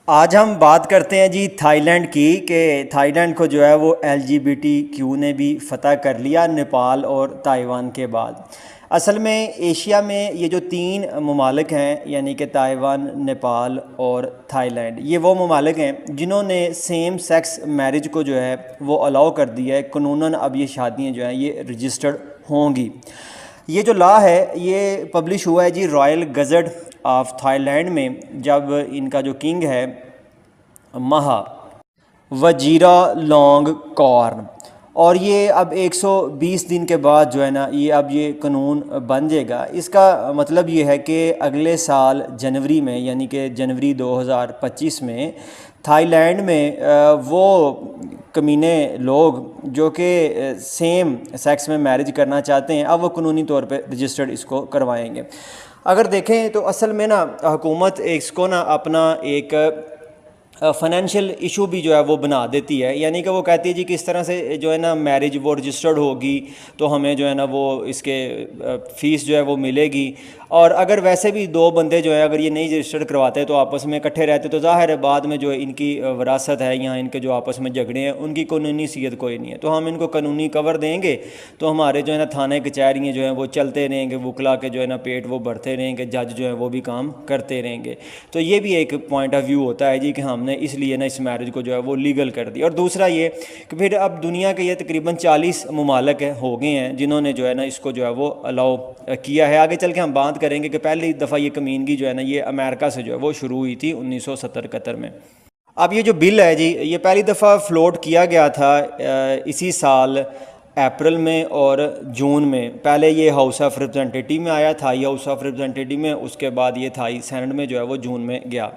आज हम बात करते हैं जी थाईलैंड की कि थाईलैंड को जो है वो LGBTQ ने भी फ़तह कर लिया नेपाल और ताइवान के बाद। असल में एशिया में ये जो तीन ममालिक हैं यानी कि ताइवान, नेपाल और थाईलैंड, ये वो ममालिक हैं जिन्होंने सेम सेक्स मैरिज को जो है वो अलाउ कर दिया है। कानूनन अब ये शादियाँ जो हैं ये रजिस्टर्ड होंगी। ये जो लॉ है ये पब्लिश हुआ है जी रॉयल गज़ट ऑफ थाईलैंड में, जब इनका जो किंग है महा वजीरा लॉन्ग कॉर्न, और ये अब 120 दिन के बाद जो है ना ये अब ये कानून बन जाएगा। इसका मतलब ये है कि अगले साल जनवरी में यानी कि जनवरी 2025 में थाईलैंड में वो कमीने लोग जो कि सेम सेक्स में मैरिज करना चाहते हैं अब वो कानूनी तौर पे रजिस्टर्ड इसको करवाएंगे। अगर देखें तो असल में ना हुकूमत इसको ना अपना एक फ़ाइनेंशियल इशू भी जो है वो बना देती है, यानी कि वो कहती है जी किस तरह से जो है ना मैरिज वो रजिस्टर्ड होगी तो हमें जो है ना वो इसके फ़ीस जो है वो मिलेगी। और अगर वैसे भी दो बंदे जो है अगर ये नहीं रजिस्टर्ड करवाते तो आपस में इकट्ठे रहते तो ज़ाहिर है बाद में जो है इनकी विरासत है या इनके जो आपस में झगड़े हैं उनकी कानूनी सीयत कोई नहीं है। तो हम इनको कानूनी कवर देंगे तो हमारे जो है ना थाने कचहरियाँ जो हैं वो चलते रहेंगे, वकला के जो है ना पेट वो बढ़ते रहेंगे, जज जो है वो भी काम करते रहेंगे। तो ये भी एक पॉइंट ऑफ व्यू होता है जी कि हमने इसलिए ना इस मैरिज को जो है वो लीगल कर दिया। और दूसरा ये कि फिर अब दुनिया के ये तकरीबन 40 ममालिक हो गए हैं जिन्होंने जो है ना इसको जो है वो अलाउ किया है। आगे चल के हम बात करेंगे कि पहली दफ़ा ये कमीनगी जो है ना ये अमेरिका से जो है वो शुरू हुई थी 1970 में। अब ये जो बिल है जी ये पहली दफ़ा फ्लोट किया गया था इसी साल अप्रैल में और जून में। पहले ये हाउस ऑफ रिप्रेजेंटेटिव में आया था, ये हाउस ऑफ रिप्रेजेंटेटिव में, उसके बाद ये थाई सेनेट में जो है वो जून में गया।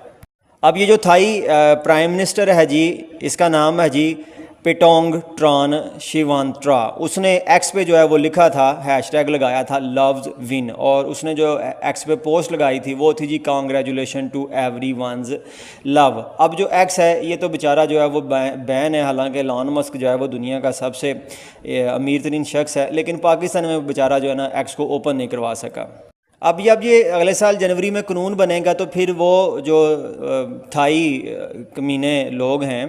अब ये जो थाई प्राइम मिनिस्टर है जी इसका नाम है जी पेटोंग ट्रान शिवांत्रा। उसने एक्स पे जो है वो लिखा था, हैशटैग लगाया था लव्स विन, और उसने जो एक्स पे पोस्ट लगाई थी वो थी जी congratulation to everyone's love. अब जो एक्स है ये तो बेचारा जो है वो बैन है, हालांकि एलन मस्क जो है वो दुनिया का सबसे अमीर तरीन शख्स है, लेकिन पाकिस्तान में बेचारा जो है ना एक्स को ओपन नहीं करवा सका। अब ये अगले साल जनवरी में कानून बनेगा तो फिर वो जो थाई कमीने लोग हैं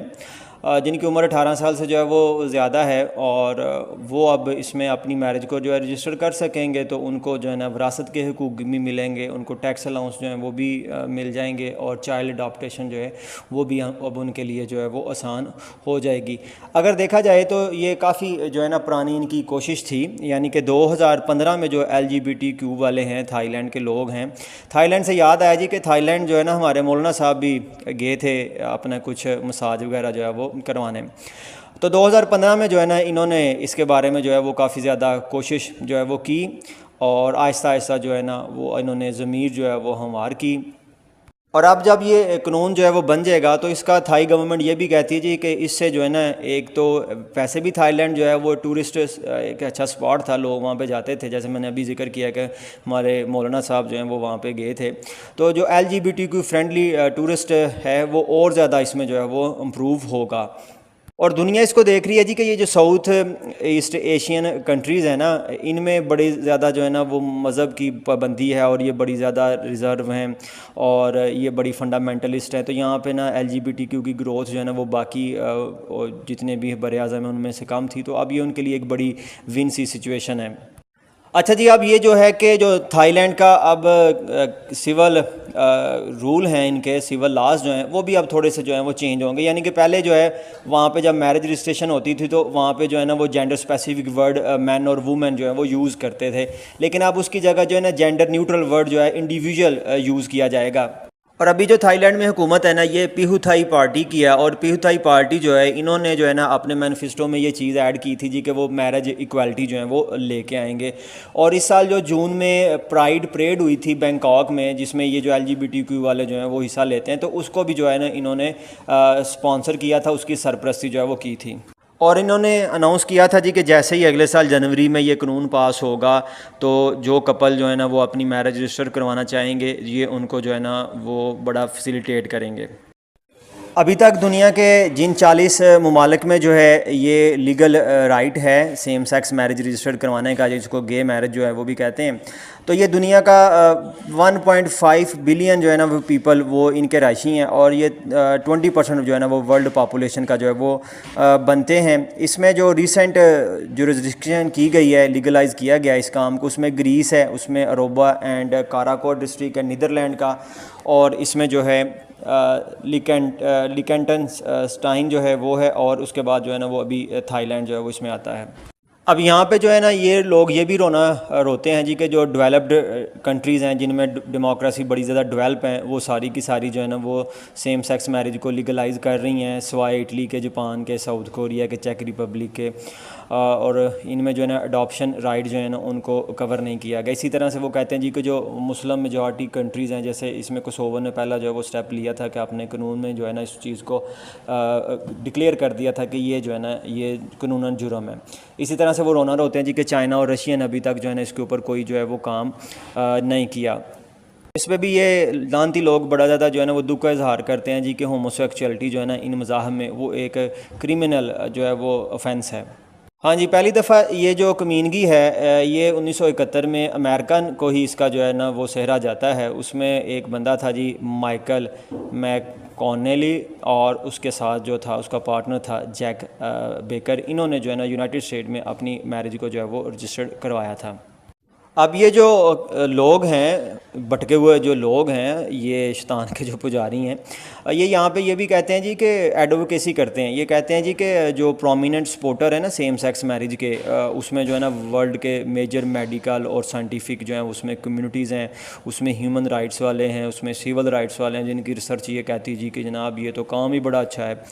जिनकी उम्र 18 साल से जो है वो ज़्यादा है और वो अब इसमें अपनी मैरिज को जो है रजिस्टर कर सकेंगे, तो उनको जो है ना विरासत के हुकूक भी मिलेंगे, उनको टैक्स अलाउंस जो है वो भी मिल जाएंगे, और चाइल्ड अडॉप्टेशन जो है वो भी अब उनके लिए जो है वो आसान हो जाएगी। अगर देखा जाए तो ये काफ़ी जो है ना पुरानी इनकी कोशिश थी, यानी कि 2015 में जो LGBTQ वाले हैं थाईलैंड के लोग हैं। थाईलैंड से याद आया जी कि थाईलैंड जो है ना हमारे मौलाना साहब भी गए थे अपना कुछ मसाज वगैरह जो है वो करवाने। तो 2015 में जो है ना इन्होंने इसके बारे में जो है वो काफ़ी ज़्यादा कोशिश जो है वो की, और आहिस्ता आहिस्ता जो है ना वो इन्होंने ज़मीर जो है वो हमवार की। और अब जब ये कानून जो है वो बन जाएगा तो इसका थाई गवर्नमेंट ये भी कहती है जी कि इससे जो है ना एक तो वैसे भी थाईलैंड जो है वो टूरिस्ट एक अच्छा स्पॉट था, लोग वहाँ पे जाते थे, जैसे मैंने अभी जिक्र किया कि हमारे मौलाना साहब जो हैं वो वहाँ पे गए थे। तो जो LGBTQ फ्रेंडली टूरिस्ट है वो और ज़्यादा इसमें जो है वो इम्प्रूव होगा। और दुनिया इसको देख रही है जी कि ये जो साउथ ईस्ट एशियन कंट्रीज़ हैं ना इनमें बड़ी ज़्यादा जो है ना वो मज़हब की पाबंदी है और ये बड़ी ज़्यादा रिज़र्व हैं और ये बड़ी फंडामेंटलिस्ट हैं। तो यहाँ पे ना LGBTQ की ग्रोथ जो है ना वो बाकी जितने भी बर आज़म हैं उनमें से कम थी, तो अब ये उनके लिए एक बड़ी विन सी सिचुएशन है। अच्छा जी, अब ये जो है कि जो थाईलैंड का अब सिविल रूल हैं, इनके सिविल लॉज जो हैं वो भी अब थोड़े से जो हैं वो चेंज होंगे। यानी कि पहले जो है वहाँ पे जब मैरिज रजिस्ट्रेशन होती थी तो वहाँ पे जो है ना वो जेंडर स्पेसिफिक वर्ड मैन और वुमेन जो है वो यूज़ करते थे, लेकिन अब उसकी जगह जो है ना जेंडर न्यूट्रल वर्ड जो है इंडिविजुअल यूज़ किया जाएगा। और अभी जो थाईलैंड में हुकूमत है ना ये पीहुथाई पार्टी की है, और पीहुथाई पार्टी जो है इन्होंने जो है ना अपने मैनिफेस्टो में ये चीज़ ऐड की थी जी कि वो मैरिज इक्वालिटी जो है वो लेके आएंगे। और इस साल जो जून में प्राइड परेड हुई थी बैंकॉक में जिसमें ये जो LGBTQ वाले जो हैं वो हिस्सा लेते हैं, तो उसको भी जो है ना इन्होंने स्पॉन्सर किया था, उसकी सरपरस्ती जो है वो की थी। और इन्होंने अनाउंस किया था जी कि जैसे ही अगले साल जनवरी में ये कानून पास होगा तो जो कपल जो है ना वो अपनी मैरिज रजिस्टर करवाना चाहेंगे ये उनको जो है ना वो बड़ा फैसिलिटेट करेंगे। अभी तक दुनिया के जिन 40 ममालिक में जो है ये लीगल राइट है सेम सेक्स मैरिज रजिस्टर्ड करवाने का, जिसको गे मैरिज जो है वो भी कहते हैं, तो ये दुनिया का 1.5 बिलियन जो है ना वो पीपल वो इनके रहायशी हैं, और ये 20% जो है ना वो वर्ल्ड पॉपुलेशन का जो है वो बनते हैं। इसमें जो रिसेंट जुरिस्डिक्शन की गई है, लीगलाइज़ किया गया इस काम को, उसमें ग्रीस है, उसमें अरोबा एंड काराकोट डिस्ट्रिक्ट है नीदरलैंड का, और इसमें जो है लिकेंटन स्टाइन जो है वो है, और उसके बाद जो है ना वो अभी थाईलैंड जो है वो इसमें आता है। अब यहाँ पे जो है ना ये लोग ये भी रोते हैं जी कि जो डेवलप्ड कंट्रीज़ हैं जिनमें डेमोक्रेसी बड़ी ज़्यादा डेवलप हैं, वो सारी की सारी जो है ना वो सेम सेक्स मैरिज को लीगलाइज़ कर रही हैं, सिवाय इटली के, जापान के, साउथ कोरिया के, चेक रिपब्लिक के, और इनमें जो है ना अडॉप्शन राइट जो है ना उनको कवर नहीं किया गया। इसी तरह से वो कहते हैं जी कि जो मुस्लिम मेजॉरिटी कंट्रीज़ हैं, जैसे इसमें कोसोवो ने पहला जो है वो स्टेप लिया था कि अपने कानून में जो है ना इस चीज़ को डिक्लेयर कर दिया था कि ये जो है ना ये कानूनन जुर्म है। इसी तरह से वो रोना रोते हैं जी कि चाइना और रशिया ने अभी तक जो है ना इसके ऊपर कोई जो है वो काम नहीं किया। इस पर भी ये लानती लोग बड़ा ज़्यादा जो है ना वो दुख का इजहार करते हैं जी कि होमोसेक्सुअलिटी जो है ना इन मज़ाहब में वो एक क्रिमिनल जो है वो ऑफेंस है। हाँ जी, पहली दफ़ा ये जो कमीनगी है ये 1971 में अमेरिकन को ही इसका जो है ना वो सेहरा जाता है। उसमें एक बंदा था जी माइकल मैककॉनेली, और उसके साथ जो था उसका पार्टनर था जैक बेकर। इन्होंने जो है ना यूनाइटेड स्टेट में अपनी मैरिज को जो है वो रजिस्टर्ड करवाया था। अब ये जो लोग हैं, भटके हुए जो लोग हैं, ये शैतान के जो पुजारी हैं, ये यहाँ पे ये भी कहते हैं जी कि एडवोकेसी करते हैं। ये कहते हैं जी कि जो प्रोमिनेंट सपोर्टर है ना सेम सेक्स मैरिज के, उसमें जो है ना वर्ल्ड के मेजर मेडिकल और साइंटिफिक जो हैं उसमें कम्युनिटीज़ हैं, उसमें ह्यूमन राइट्स वाले हैं, उसमें सिविल राइट्स वाले हैं, जिनकी रिसर्च ये कहती जी कि जनाब ये तो काम ही बड़ा अच्छा है।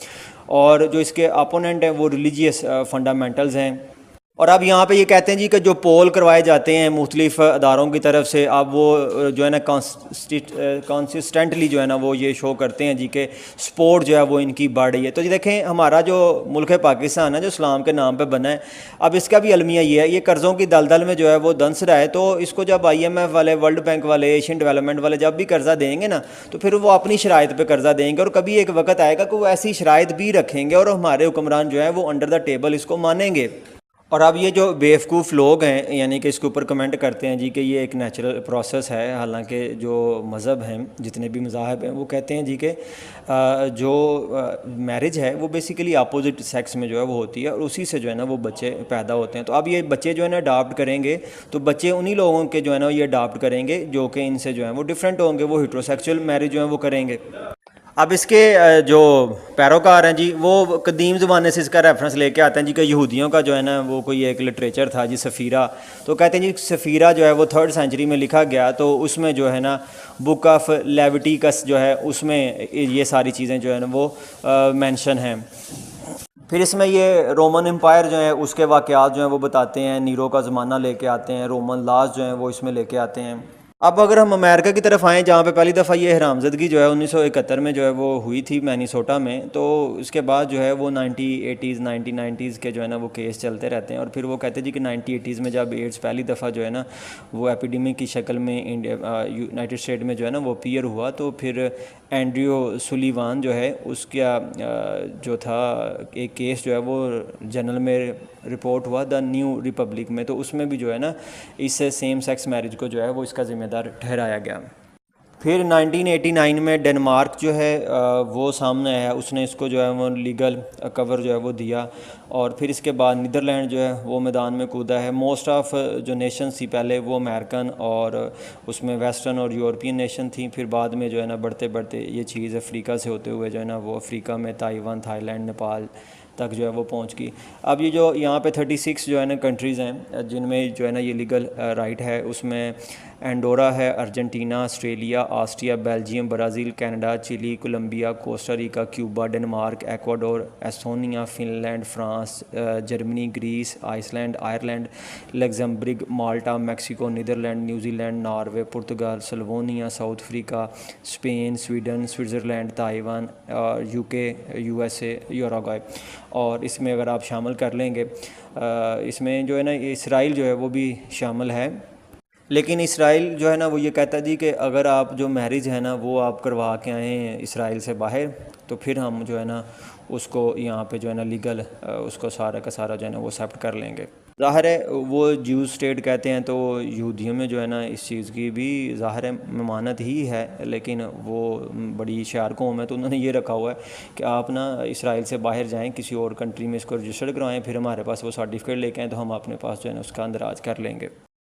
और जो इसके अपोनेंट हैं वो रिलीजियस फंडामेंटल्स हैं। और अब यहाँ पे ये कहते हैं जी कि जो पोल करवाए जाते हैं मुख्तलिफ अदारों की तरफ से, अब वो जो है ना कॉन्सिस्टेंटली जो है ना वो ये शो करते हैं जी कि सपोर्ट जो है वो इनकी बढ़ रही है। तो जी देखें, हमारा जो मुल्क पाकिस्तान है जो इस्लाम के नाम पे बना है, अब इसका भी अलमिया ये है, ये कर्ज़ों की दलदल में जो है वो दंस रहा है। तो इसको जब IMF वाले, वर्ल्ड बैंक वाले, एशियन डेवलपमेंट वाले जब भी कर्ज़ा देंगे ना, तो फिर वो अपनी शराइत पर कर्ज़ा देंगे, और कभी एक वक्त आएगा कि वो ऐसी शराइत भी रखेंगे और हमारे हुक्मरान जो है वो अंडर द टेबल इसको मानेंगे। और अब ये जो बेवकूफ़ लोग हैं, यानी कि इसके ऊपर कमेंट करते हैं जी कि ये एक नेचुरल प्रोसेस है, हालांकि जो मज़हब हैं, जितने भी मज़ाहब हैं, वो कहते हैं जी कि जो मैरिज है वो बेसिकली अपोजिट सेक्स में जो है वो होती है, और उसी से जो है ना वो बच्चे पैदा होते हैं। तो अब ये बच्चे जो है ना अडाप्ट करेंगे, तो बच्चे उन्हीं लोगों के जो है ना ये अडाप्ट करेंगे जो कि इनसे जो है वो डिफरेंट होंगे, वो हेट्रोसेक्सुअल मैरिज जो है वो करेंगे। अब इसके जो पैरोकार हैं जी, वो कदीम ज़माने से इसका रेफरेंस लेके आते हैं जी कि यहूदियों का जो है ना वो कोई एक लिटरेचर था जी सफ़ीरा। तो कहते हैं जी सफ़ीरा जो है वो 3rd सेंचुरी में लिखा गया, तो उसमें जो है ना बुक ऑफ लेविटिकस जो है उसमें ये सारी चीज़ें जो है ना वो मेंशन हैं। फिर इसमें ये रोमन एम्पायर जो है उसके वाक़यात जो हैं वो बताते हैं, नीरो का ज़माना लेके आते हैं, रोमन लाज जो हैं वो इसमें लेके आते हैं। अब अगर हम अमेरिका की तरफ आएँ, जहाँ पे पहली दफ़ा ये हरामज़दगी जो है 1971 में जो है वो हुई थी मैनीसोटा में, तो इसके बाद जो है वो 1980s 1990s के जो है ना वो केस चलते रहते हैं। और फिर वो कहते हैं जी कि 1980s में जब एड्स पहली दफ़ा जो है ना वो एपिडेमिक की शक्ल में यूनाइटेड स्टेट में जो है ना वो अपीयर हुआ, तो फिर एंड्रयू सुलीवान जो है उसका जो था एक केस जो है वो जर्नल में रिपोर्ट हुआ द न्यू रिपब्लिक में, तो उसमें भी जो है ना इस सेम सेक्स मैरिज को जो है वो इसका ज़िम्मेदार ठहराया गया। फिर 1989 में डेनमार्क जो है वो सामने आया, उसने इसको जो है वो लीगल कवर जो है वो दिया। और फिर इसके बाद नीदरलैंड जो है वो मैदान में कूदा है। मोस्ट ऑफ जो नेशन थी पहले वो अमेरिकन और उसमें वेस्टर्न और यूरोपियन नेशन थी, फिर बाद में जो है ना बढ़ते बढ़ते ये चीज़ अफ्रीका से होते हुए जो है ना वो अफ्रीका में ताइवान, थाईलैंड, नेपाल तक जो है वो पहुंच गई। अब ये जो यहाँ पे 36 जो है ना कंट्रीज़ हैं जिनमें जो है ना ये लीगल राइट है, उसमें एंडोरा है, Argentina, Australia, Austria, Belgium, Brazil, Canada, Chile, Colombia, Costa Rica, Cuba, Denmark, Ecuador, Estonia, Finland, France, Germany, Greece, Iceland, Ireland, Luxembourg, Malta, Mexico, Netherland, New Zealand, Norway, पुर्तगाल, Slovenia, South Africa, Spain, Sweden, Switzerland, Taiwan, UK, USA, Uruguay. और इसमें अगर आप शामिल कर लेंगे, इसमें जो है ना इसराइल जो है वो भी शामिल है। लेकिन इसराइल जो है ना वो ये कहता है जी कि अगर आप जो मैरिज है ना वो आप करवा के आए हैं इसराइल से बाहर, तो फिर हम जो है ना उसको यहाँ पे जो है ना लीगल उसको सारा का सारा जो है ना वो एक्सेप्ट कर लेंगे। ज़ाहिर है वो ज्यू स्टेट कहते हैं, तो यहूदियों में जो है ना इस चीज़ की भी ज़ाहिर है ममानत ही है, लेकिन वो बड़ी शार कौम है तो उन्होंने ये रखा हुआ है कि आप ना इसराइल से बाहर जाएं, किसी और कंट्री में इसको रजिस्टर करवाएं, फिर हमारे पास वो सर्टिफिकेट लेके आएँ तो हम अपने पास जो है ना उसका अंदराज कर लेंगे।